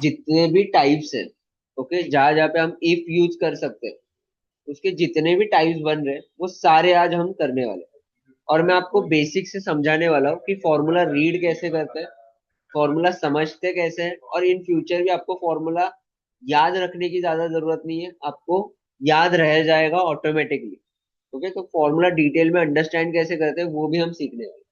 जितने भी टाइप्स हैं, ओके, जहां जहां पे हम इफ यूज कर सकते हैं, उसके जितने भी टाइप्स बन रहे हैं वो सारे आज हम करने वाले हैं। और मैं आपको बेसिक से समझाने वाला हूँ कि फॉर्मूला रीड कैसे करते हैं, फॉर्मूला समझते कैसे हैं, और इन फ्यूचर भी आपको फॉर्मूला याद रखने की ज्यादा जरूरत नहीं है, आपको याद रह जाएगा ऑटोमेटिकली। ओके, तो फॉर्मूला डिटेल में अंडरस्टैंड कैसे करते हैं वो भी हम सीखने वाले हैं।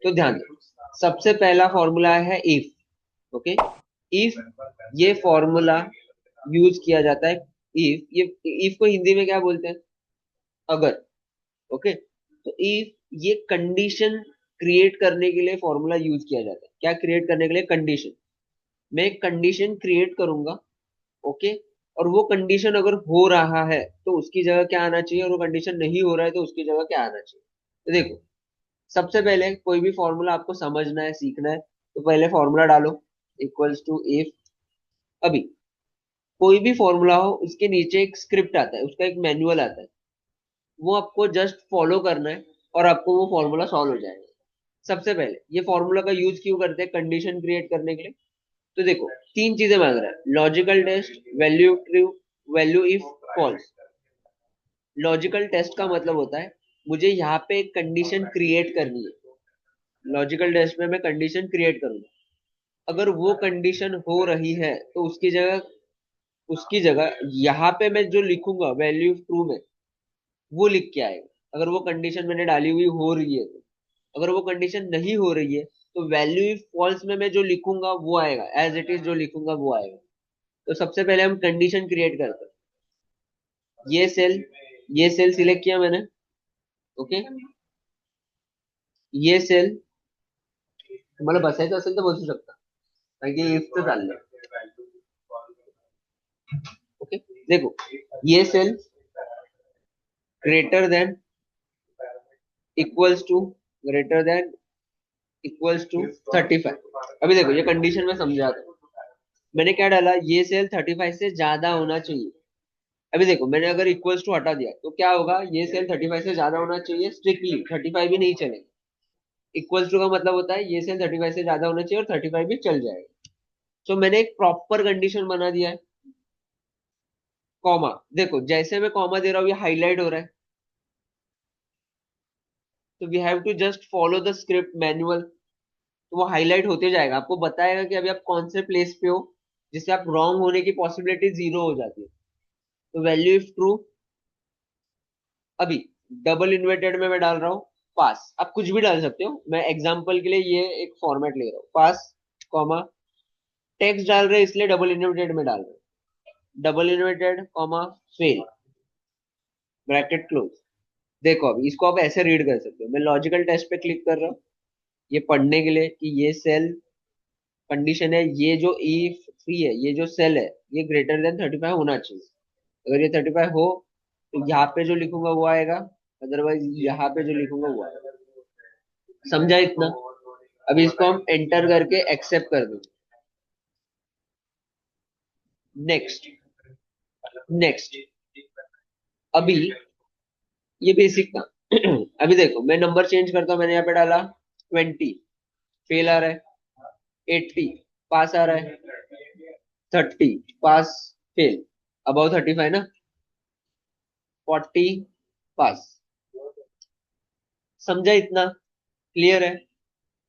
तो ध्यान दो, सबसे पहला फॉर्मूला है इफ। ओके, इफ, ये फॉर्मूला यूज किया जाता है। इफ, ये इफ को हिंदी में क्या बोलते हैं? अगर। ओके, तो इफ ये कंडीशन क्रिएट करने के लिए फॉर्मूला यूज किया जाता है। क्या क्रिएट करने के लिए? कंडीशन। मैं एक कंडीशन क्रिएट करूंगा, ओके, और वो कंडीशन अगर हो रहा है तो उसकी जगह क्या आना चाहिए, और वो कंडीशन नहीं हो रहा है तो उसकी जगह क्या आना चाहिए। तो देखो, सबसे पहले कोई भी फॉर्मूला आपको समझना है, सीखना है, तो पहले फॉर्मूला डालो, इक्वल्स टू इफ। अभी कोई भी फॉर्मूला हो उसके नीचे एक स्क्रिप्ट आता है, उसका एक मैनुअल आता है, वो आपको जस्ट फॉलो करना है और आपको वो फॉर्मूला सॉल्व हो जाएगा। सबसे पहले ये फॉर्मूला का यूज क्यों करते हैं? कंडीशन क्रिएट करने के लिए। तो देखो, तीन चीजें मांग रहा है: logical test, value true, value if false. Logical test का मतलब होता है मुझे यहाँ पे एक कंडीशन क्रिएट करनी है। लॉजिकल टेस्ट में मैं कंडीशन क्रिएट करूंगा, अगर वो कंडीशन हो रही है तो उसकी जगह यहाँ पे मैं जो लिखूंगा वैल्यू ट्रू में, वो लिख के आएगा। अगर वो कंडीशन मैंने डाली हुई हो रही है तो, अगर वो कंडीशन नहीं हो रही है तो वैल्यू इफ फॉल्स में मैं जो लिखूंगा वो आएगा, एज इट इज जो लिखूंगा वो आएगा। तो सबसे पहले हम कंडीशन क्रिएट करते हैं। ये सेल ये सेल सिलेक्ट किया मैंने, ओके। ये सेल तुम्हाला बसायचं असेल तर बसू शकता, कारण की इफ चाललंय। ओके, देखो, ये cell greater than equals to greater than equals to 35। अभी देखो, ये कंडीशन में समझाता हूँ। मैंने क्या डाला? ये सेल 35 से ज्यादा होना चाहिए। अभी देखो, मैंने अगर इक्वल्स टू हटा दिया तो क्या होगा? ये सेल 35 से ज्यादा होना चाहिए, स्ट्रिक्टली 35 भी नहीं चलेगा। इक्वल्स टू का मतलब होता है ये सेल 35 से ज्यादा होना चाहिए और 35 भी चल जाएगा। तो मैंने एक प्रॉपर कंडीशन बना दिया है। कॉमा, देखो जैसे मैं कॉमा दे रहा हूँ ये हाईलाइट हो रहा है, तो we have to just follow the script manual. तो वो हाईलाइट होते जाएगा, आपको बताएगा कि अभी आप कौन से प्लेस पे हो, जिससे आप रॉन्ग होने की पॉसिबिलिटी जीरो हो जाती है। तो वैल्यू इफ ट्रू। अभी डबल इन्वर्टेड में मैं डाल रहा हूँ पास, आप कुछ भी डाल सकते हो, मैं एग्जांपल के लिए ये एक फॉर्मेट ले रहा हूँ, पास, कॉमा, टेक्स्ट डाल रहे हैं इसलिए डबल इन्वर्टेड में डाल रहे हैं, double inverted comma fail, bracket close. देखो, अभी इसको आप ऐसे रीड कर सकते हो। मैं लॉजिकल टेस्ट पे क्लिक कर रहा हूँ ये पढ़ने के लिए कि ये सेल कंडीशन है, ये जो ई फ्री है, ये जो सेल है, ये ग्रेटर देन 35 होना चाहिए। अगर ये 35 हो तो यहाँ पे जो लिखूंगा वो आएगा, अदरवाइज यहाँ पे जो लिखूंगा वो आएगा। समझा इतना? अभी इसको हम एंटर करके एक्सेप्ट कर देंगे। Next, next. अभी ये बेसिक था। अभी देखो, मैं नंबर चेंज करता हूँ, मैंने यहाँ पे डाला 20, फेल आ रहा है। 80, पास आ रहा है। 30, पास, फेल। अबाउ 35 ना। 40, पास। समझा इतना? क्लियर है?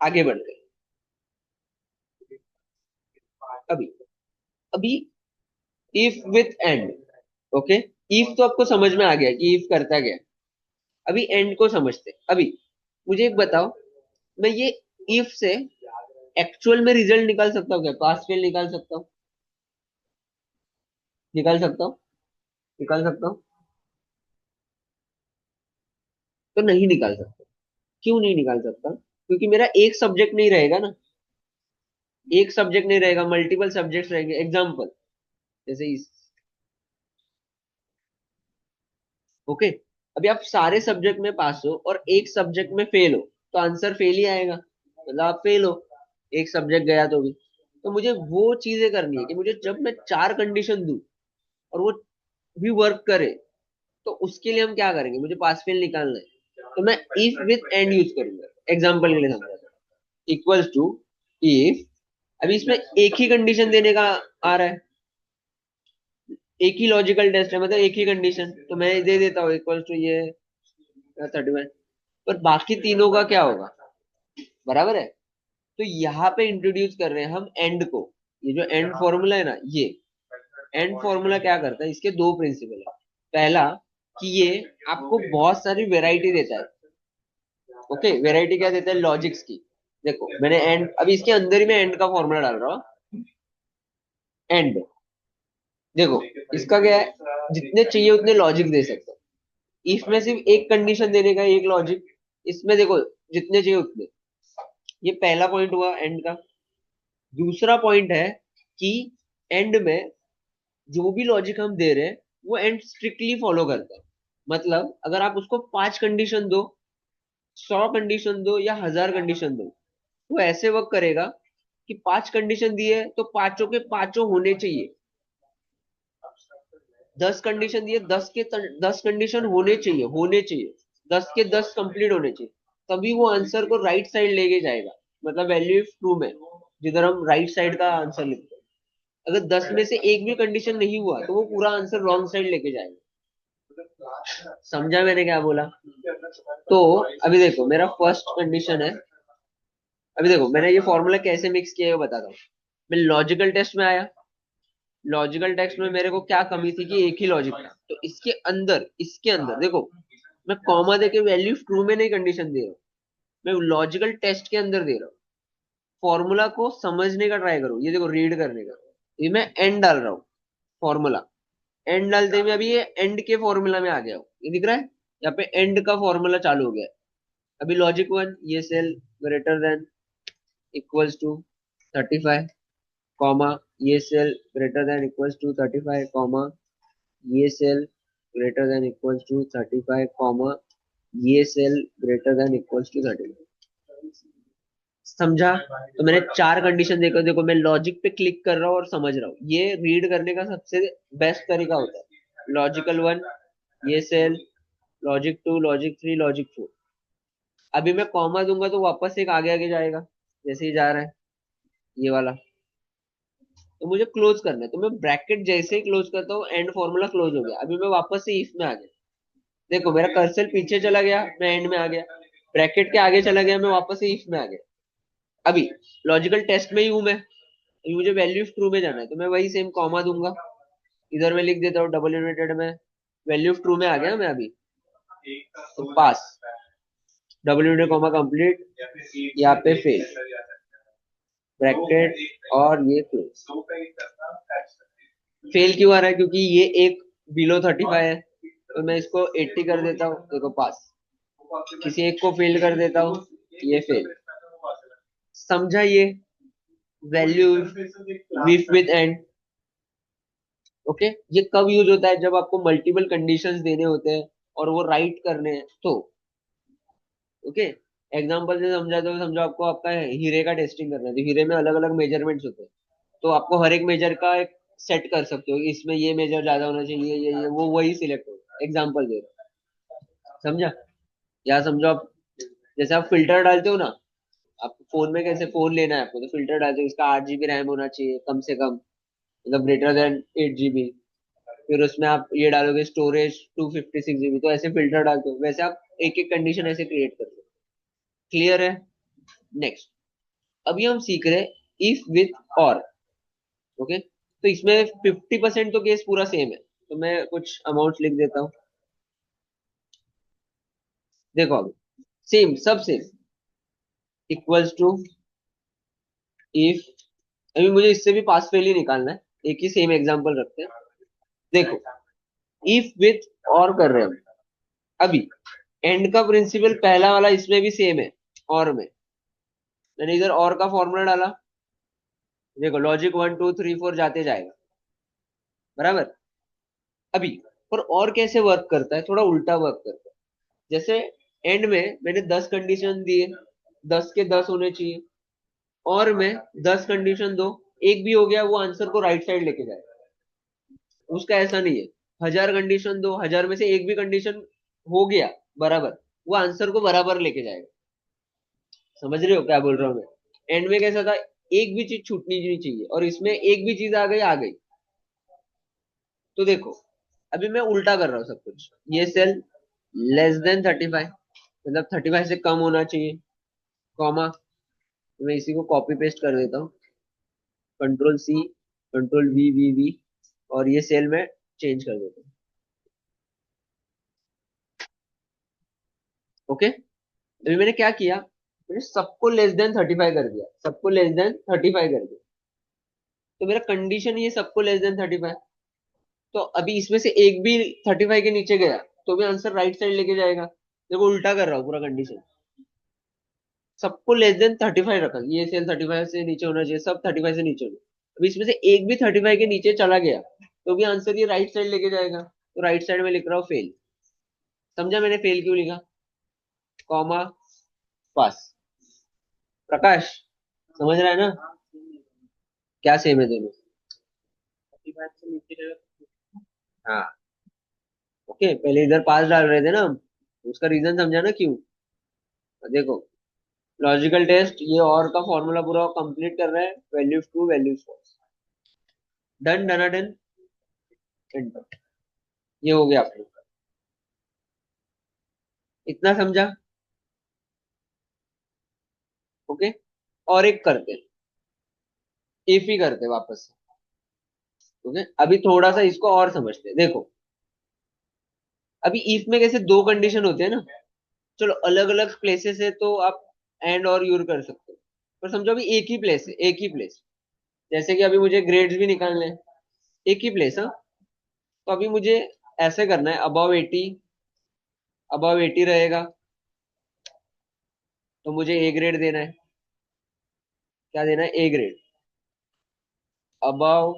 आगे बढ़ते हैं। अभी अभी if with and. Okay, if तो आपको समझ में आ गया कि इफ करता क्या है। अभी एंड को समझते हैं। अभी मुझे एक बताओ, मैं ये इफ से एक्चुअल में रिजल्ट निकाल सकता हूँ क्या? पास फेल निकाल सकता हूँ? निकाल सकता हूँ? निकाल सकता हूँ? तो नहीं निकाल सकता। क्यों नहीं निकाल सकता? क्योंकि मेरा एक सब्जेक्ट नहीं रहेगा ना। एक सब्जेक्ट नहीं रहेगा, मल्टीपल सब्जेक्ट्स रहेंगे। एग्जाम्पल, जैसे इस, ओके, अभी आप सारे सब्जेक्ट में पास हो और एक सब्जेक्ट में फेल हो, तो आंसर फेल ही आएगा, मतलब आप फेल हो। एक सब्जेक्ट गया तो भी। तो मुझे वो चीजें करनी है कि मुझे जब मैं चार कंडीशन दूं और वो भी वर्क करे, तो उसके लिए हम क्या करेंगे? मुझे पास फेल निकालना है, तो मैं इफ विथ एंड यूज करूंगा। एग्जाम्पल के लिए समझा, इक्वल्स टू इफ, अभी इसमें एक ही कंडीशन देने का आ रहा है, एक ही लॉजिकल टेस्ट है, मतलब एक ही कंडीशन, तो मैं दे देता हूँ इक्वल टू ये 31। पर बाकी तीनों का क्या होगा, बराबर है। तो यहाँ पे इंट्रोड्यूस कर रहे हैं हम एंड को। ये जो एंड फॉर्मूला है ना, ये एंड फॉर्मूला क्या करता है, इसके दो प्रिंसिपल है। पहला कि ये आपको बहुत सारी वेराइटी देता है। ओके, वेराइटी क्या देता है, लॉजिक्स की। देखो मैंने एंड, अभी इसके अंदर ही मैं एंड का फॉर्मूला डाल रहा हूँ। एंड, देखो इसका क्या है, जितने चाहिए उतने लॉजिक दे सकते हो। इफ में सिर्फ एक कंडीशन देने का एक लॉजिक, इसमें देखो जितने चाहिए उतने। ये पहला पॉइंट हुआ एंड का। दूसरा पॉइंट है कि एंड में जो भी लॉजिक हम दे रहे हैं वो एंड स्ट्रिक्टली फॉलो करता है। मतलब अगर आप उसको 5 कंडीशन दो, 100 कंडीशन दो या 1000 कंडीशन दो, वो ऐसे वर्क करेगा कि 5 कंडीशन दिए तो पांचों के पांचों होने चाहिए। 10 कंडीशन दिए, 10 कंडीशन होने चाहिए, 10 के 10 कंप्लीट होने चाहिए। तभी वो आंसर को राइट साइड लेके जाएगा, मतलब वैल्यू इफ ट्रू में, जिधर हम राइट साइड का आंसर लिखते हैं। अगर 10 में से एक भी कंडीशन नहीं हुआ तो वो पूरा आंसर रॉन्ग साइड लेके जाएगा। समझा मैंने क्या बोला। तो अभी देखो मेरा फर्स्ट कंडीशन है। अभी देखो मैंने ये फॉर्मूला कैसे मिक्स किया है वो बताता हूँ। मैं लॉजिकल टेस्ट में आया। लॉजिकल टेस्ट में मेरे को क्या कमी थी कि एक ही लॉजिक था, तो इसके अंदर देखो, मैं कॉमा देके वैल्यू ट्रू में नहीं कंडीशन दे रहा हूँ, मैं लॉजिकल टेस्ट के अंदर दे रहा हूँ। फॉर्मूला को समझने का ट्राई करो, ये देखो रीड करने का। ये मैं एंड डाल रहा हूँ, फॉर्मूला। एंड डालते ही मैं अभी ये एंड के फॉर्मूला में आ गया हूँ, ये दिख रहा है। यहाँ पे एंड का फॉर्मूला चालू हो गया है। अभी लॉजिक वन, ये cell greater than equals to 35, comma, ये cell greater than equals to 35, comma, ये cell greater than equals to 35, comma, ये cell greater than equals to 35। समझा। तो मैंने 4 कंडीशन देखो, देखो मैं लॉजिक पे क्लिक कर रहा हूँ और समझ रहा हूँ। ये रीड करने का सबसे बेस्ट तरीका होता है। लॉजिकल वन, ये cell, logic two, logic three, logic four. अभी मैं कॉमा दूंगा तो वापस एक आगे आगे जाएगा, जैसे ही जा रहा है ये वाला। तो मुझे क्लोज करना है, तो मैं ब्रैकेट जैसे ही क्लोज करता हूँ एंड फॉर्मूला क्लोज हो गया। अभी मैं वापस से इफ में आ गया, देखो मेरा कर्सर पीछे चला गया, मैं एंड में आ गया। ब्रैकेट के आगे चला गया, मैं वापस से इफ में आ गया। अभी लॉजिकल टेस्ट में ही हूं मैं, अभी मुझे वैल्यू ट्रू में जाना है, तो मैं वही सेम कॉमा दूंगा। इधर मैं लिख देता हूँ डबल यूनिटेड में, वैल्यू ट्रू में आ गया मैं अभी, तो पास, डबल यूनिटेड कॉमा कंप्लीट, यहाँ पे फेल, ब्रैकेट और ये क्लोज। फेल क्यों आ रहा है, क्योंकि ये एक बिलो 35 है, तो मैं इसको 80 कर देता हूँ, देखो पास। किसी एक को फेल कर देता हूँ, ये फेल। समझा ये value with with and. Okay, ये कब यूज होता है, जब आपको मल्टीपल कंडीशंस देने होते हैं और वो राइट करने हैं तो। ओके, एग्जांपल से समझा तो समझो आपको आपका हीरे का टेस्टिंग करना है, तो हीरे में अलग अलग मेजरमेंट्स होते हैं। तो आपको हर एक मेजर का एक सेट कर सकते हो, इसमें ये मेजर ज्यादा होना चाहिए, ये वो वही सिलेक्ट होगा। एग्जांपल दे रहा हूं। समझा। या समझो आप, जैसे आप फिल्टर डालते हो ना, आपको फोन में कैसे फोन लेना है आपको, तो फिल्टर डालते हो इसका 8 GB रैम होना चाहिए कम से कम, मतलब ग्रेटर देन 8 GB। फिर उसमें आप ये डालोगे स्टोरेज 256 GB, तो ऐसे फिल्टर डालते हो, वैसे आप एक एक कंडीशन ऐसे क्रिएट करते हो। क्लियर है। नेक्स्ट, अभी हम सीख रहे हैं इफ विथ और। ओके, तो इसमें 50% तो केस पूरा सेम है, तो मैं कुछ अमाउंट लिख देता हूँ। देखो अभी सेम, सब सेम, इक्वल्स टू इफ। अभी मुझे इससे भी पास फेल ही निकालना है, एक ही सेम एग्जांपल रखते हैं। देखो इफ विथ और कर रहे हैं हम। अभी एंड का प्रिंसिपल पहला वाला इसमें भी सेम है, और में मैंने इधर और का फॉर्मूला डाला। देखो लॉजिक 1 2 3 4 जाते जाएगा, बराबर। अभी और कैसे वर्क करता है, थोड़ा उल्टा वर्क करता है। जैसे एंड में मैंने 10 कंडीशन दिए, 10 के 10 होने चाहिए, और मैं 10 कंडीशन दो, एक भी हो गया वो आंसर को राइट साइड लेके जाएगा। उसका ऐसा नहीं है, 1000 कंडीशन दो, 1000 में से एक भी कंडीशन हो गया बराबर, वो आंसर को बराबर लेके जाएगा। समझ रहे हो क्या बोल रहा हूँ मैं। एंड में कैसा था, एक भी चीज छूटनी नहीं चाहिए, और इसमें एक भी चीज आ गई। तो देखो, अभी मैं उल्टा कर रहा हूँ सब कुछ। ये सेल लेस देन 35, मतलब 35 से कम होना चाहिए, कॉमा। मैं इसी को कॉपी पेस्ट कर देता हूँ, control C, control V V V, और ये सेल में चेंज कर देता हूँ। ओके, अभी मैंने क्या किया, मैंने सबको लेस देन 35 कर दिया, सबको लेस देन 35 कर दिया। तो मेरा कंडीशन ये सबको लेस देन 35। तो अभी इसमें से एक भी 35 के नीचे गया तो भी आंसर राइट साइड लेके जाएगा। देखो उल्टा कर रहा हूँ पूरा कंडीशन। सबको लेस देन 35 रखा, ये सेल 35 से नीचे होना चाहिए, सब 35 से नीचे होना। अभी इसमें से एक भी 35 के नीचे चला गया तो भी आंसर ये राइट साइड लेके जाएगा। तो राइट साइड में लिख रहा हूँ फेल। समझा मैंने फेल क्यों लिखा, कॉमा, पास। प्रकाश, समझ रहा है ना? क्या सेम है दोनों? हाँ, ओके, पहले इधर पास डाल रहे थे ना हम, उसका रीजन समझा ना क्यों? देखो, लॉजिकल टेस्ट ये और का फॉर्मूला पूरा कंप्लीट कर रहा है, values true values false. Done, done done, enter. ये हो गया आप लोग का। इतना समझा? ओके, और एक करते हैं, इफ ही करते हैं वापस से। ओके, अभी थोड़ा सा इसको और समझते हैं। देखो, अभी इफ में कैसे दो कंडीशन होते हैं ना, चलो अलग अलग प्लेसेस है तो आप एंड और यूर कर सकते हो, पर समझो अभी एक ही प्लेस है, एक ही प्लेस। जैसे कि अभी मुझे ग्रेड्स भी निकालने हैं, एक ही प्लेस। हाँ, तो अभी मुझे ऐसे करना है, अबव 80, अबव 80 रहेगा तो मुझे ए ग्रेड देना है। क्या देना है? A grade. अबव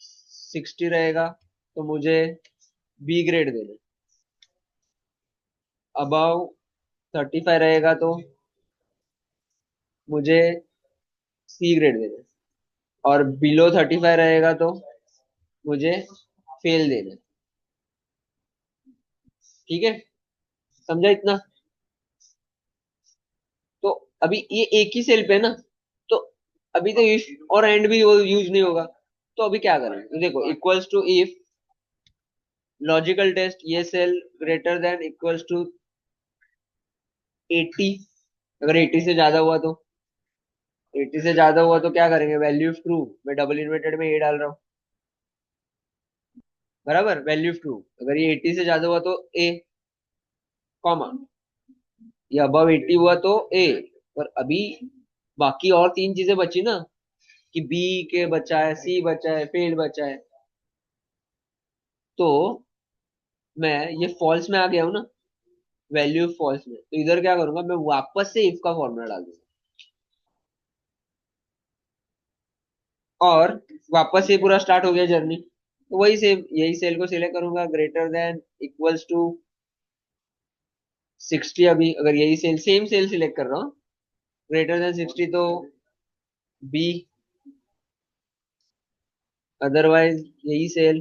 60 रहेगा तो मुझे बी ग्रेड देना है। अबव 35 रहेगा तो मुझे सी ग्रेड देना है। और बिलो 35 रहेगा तो मुझे फेल देना है। ठीक है, समझा इतना? तो अभी ये एक ही सेल पे है ना, तो अभी तो इफ और एंड भी यूज नहीं होगा। तो अभी क्या करें, तो देखो, equals to if logical test, ये cell greater than equals to 80। अगर 80 से ज्यादा हुआ तो, 80 से ज्यादा हुआ तो क्या करेंगे, वैल्यू ट्रू, मैं डबल इन्वर्टेड में ये डाल रहा हूँ, बराबर, वैल्यू ट्रू। अगर ये 80 से ज्यादा हुआ तो ए, कॉमा, ये अबव 80 हुआ तो ए। पर अभी बाकी और तीन चीजें बची ना, कि बी के बचा है, सी बचा है, फेल बचा है। तो मैं ये फॉल्स में आ गया हूँ ना, वैल्यू फॉल्स में, तो इधर क्या करूंगा, मैं वापस से इफ का फॉर्मूला डाल दूंगा, और वापस से पूरा स्टार्ट हो गया जर्नी। तो वही सेम, यही सेल को सिलेक्ट करूंगा, ग्रेटर देन इक्वल्स टू 60। अभी अगर यही सेल, सेम सेल सिलेक्ट कर रहा हूँ, ग्रेटर देन 60 तो बी, अदरवाइज यही सेल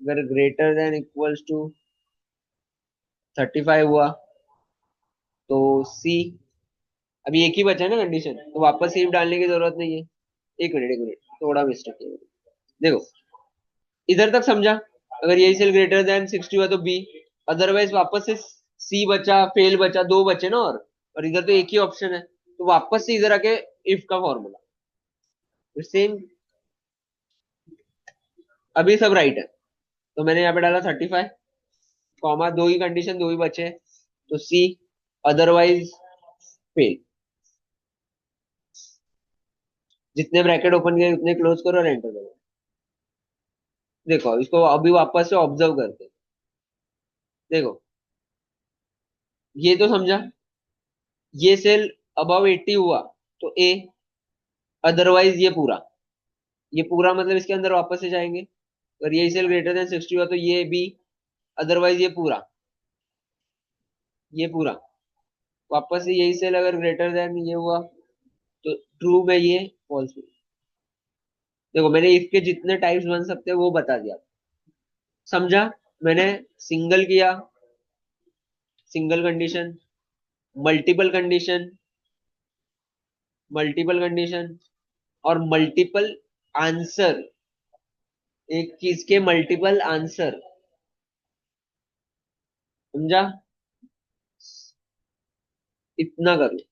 अगर ग्रेटर देन इक्वल्स टू 35 हुआ तो सी। अभी एक ही बचा है ना कंडीशन, तो वापस सी डालने की जरूरत नहीं है। एक मिनट, एक मिनट, थोड़ा मिस्टेक है। देखो, इधर तक समझा? अगर यही सेल ग्रेटर देन 60 हुआ तो बी, अदरवाइज वापस से सी बचा, फेल बचा, दो बचे ना, और इधर तो एक ही ऑप्शन है, तो वापस से इधर आके इफ का फॉर्मूला, सेम। अभी सब राइट है, तो मैंने यहाँ पे डाला 35, कॉमा, दो ही कंडीशन, दो ही बचे, तो सी, अदरवाइज फेल। जितने ब्रैकेट ओपन किए उतने क्लोज करो और एंटर करो। देखो, इसको अभी वापस से ऑब्जर्व करते हैं। देखो, ये तो समझा, ये सेल अबव 80 हुआ तो ए, अदरवाइज ये पूरा मतलब इसके अंदर वापस से जाएंगे। अगर ये सेल ग्रेटर देन 60 हुआ तो ये बी, अदरवाइज ये पूरा वापस से यही सेल अगर ग्रेटर देन ये हुआ तो ट्रू में ये, फॉल्स में। देखो, मैंने इफ के जितने टाइप्स बन सकते हैं वो बता दिया, समझा? मैंने सिंगल किया, single condition, multiple condition, multiple condition, और मल्टीपल आंसर, एक चीज के मल्टीपल आंसर, समझा? इतना करो।